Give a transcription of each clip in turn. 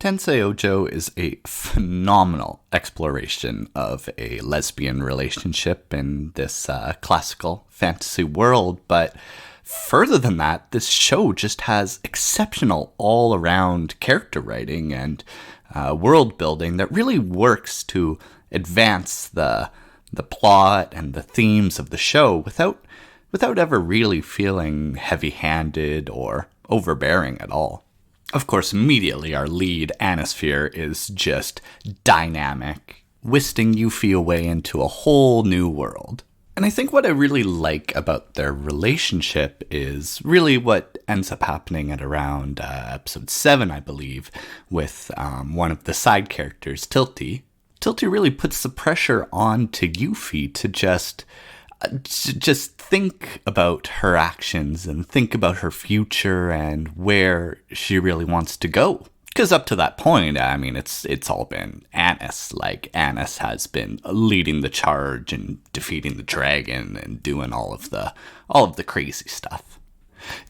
Tensei Oujo is a phenomenal exploration of a lesbian relationship in this classical fantasy world, but further than that, this show just has exceptional all-around character writing and world building that really works to advance the plot and the themes of the show without ever really feeling heavy-handed or overbearing at all. Of course, immediately our lead, Anosphere, is just dynamic, whisking Yuffie away into a whole new world. And I think what I really like about their relationship is really what ends up happening at around episode 7, I believe, with one of the side characters, Tilty. Tilty really puts the pressure on to Yuffie to just think about her actions and think about her future and where she really wants to go. Because up to that point, I mean, it's all been Annis. Like, Annis has been leading the charge and defeating the dragon and doing all of the crazy stuff.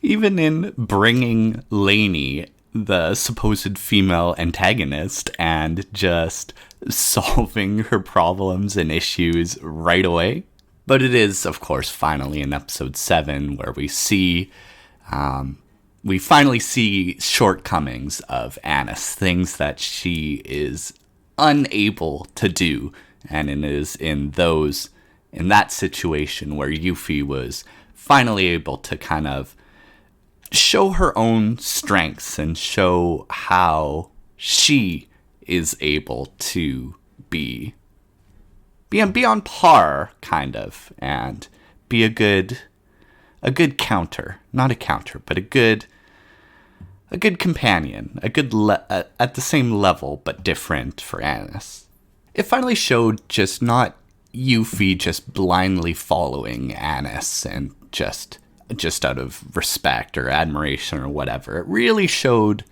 Even in bringing Lainey, the supposed female antagonist, and just solving her problems and issues right away. But it is, of course, finally in episode 7 where we finally see shortcomings of Annis, things that she is unable to do. And it is in that situation where Yuffie was finally able to kind of show her own strengths and show how she is able to be on par, kind of, and be a good counter. Not a counter, but a good companion, at the same level, but different for Annis. It finally showed just not Yuffie just blindly following Annis and just out of respect or admiration or whatever. It really showed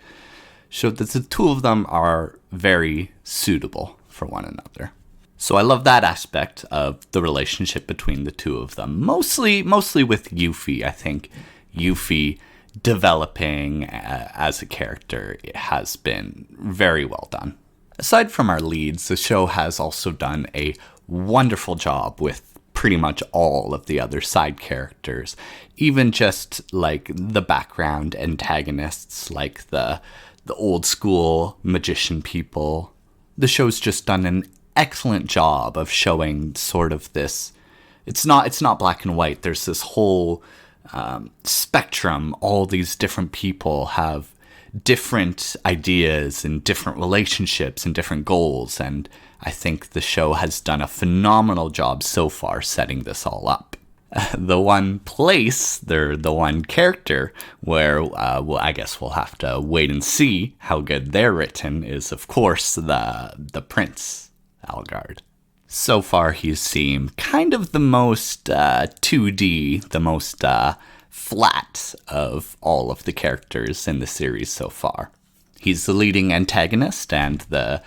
that the two of them are very suitable for one another. So I love that aspect of the relationship between the two of them. Mostly with Yuffie. I think Yuffie developing as a character has been very well done. Aside from our leads, the show has also done a wonderful job with pretty much all of the other side characters. Even just like the background antagonists, like the old school magician people. The show's just done an excellent job of showing sort of this. It's not black and white. There's this whole spectrum. All these different people have different ideas and different relationships and different goals, and I think the show has done a phenomenal job so far setting this all up. The one place, the one character where I guess we'll have to wait and see how good they're written is, of course, the Prince Algard. So far, he's seemed kind of the most 2D, the most flat of all of the characters in the series so far. He's the leading antagonist and the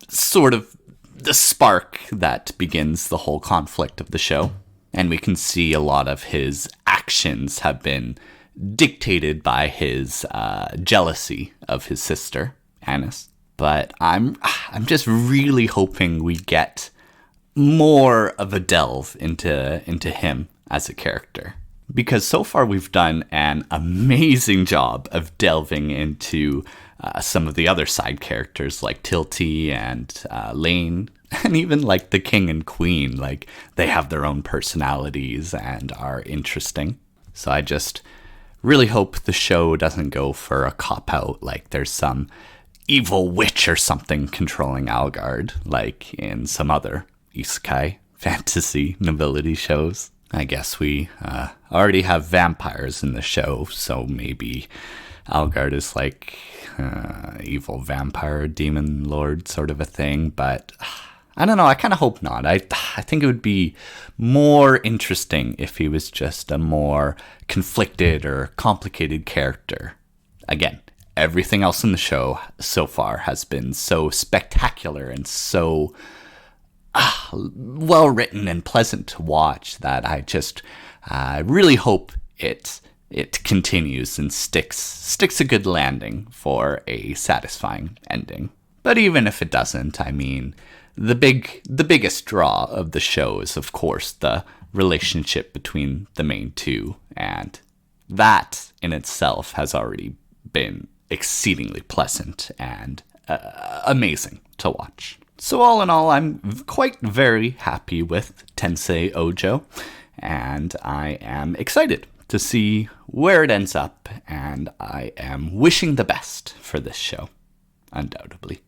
sort of the spark that begins the whole conflict of the show. And we can see a lot of his actions have been dictated by his jealousy of his sister, Annis. But I'm just really hoping we get more of a delve into him as a character. Because so far we've done an amazing job of delving into some of the other side characters like Tilty and Lane, and even like the king and queen. Like, they have their own personalities and are interesting. So I just really hope the show doesn't go for a cop-out, like there's some evil witch or something controlling Algard, like in some other isekai fantasy nobility shows. I guess we already have vampires in the show, so maybe Algard is like evil vampire demon lord sort of a thing, but I don't know, I kind of hope not. I think it would be more interesting if he was just a more conflicted or complicated character. Again, everything else in the show so far has been so spectacular and so well written and pleasant to watch that I just really hope it it continues and sticks a good landing for a satisfying ending. But even if it doesn't, I mean, the biggest draw of the show is, of course, the relationship between the main two, and that in itself has already been exceedingly pleasant and amazing to watch. So all in all, I'm quite very happy with Tensei Oujo, and I am excited to see where it ends up, and I am wishing the best for this show, undoubtedly.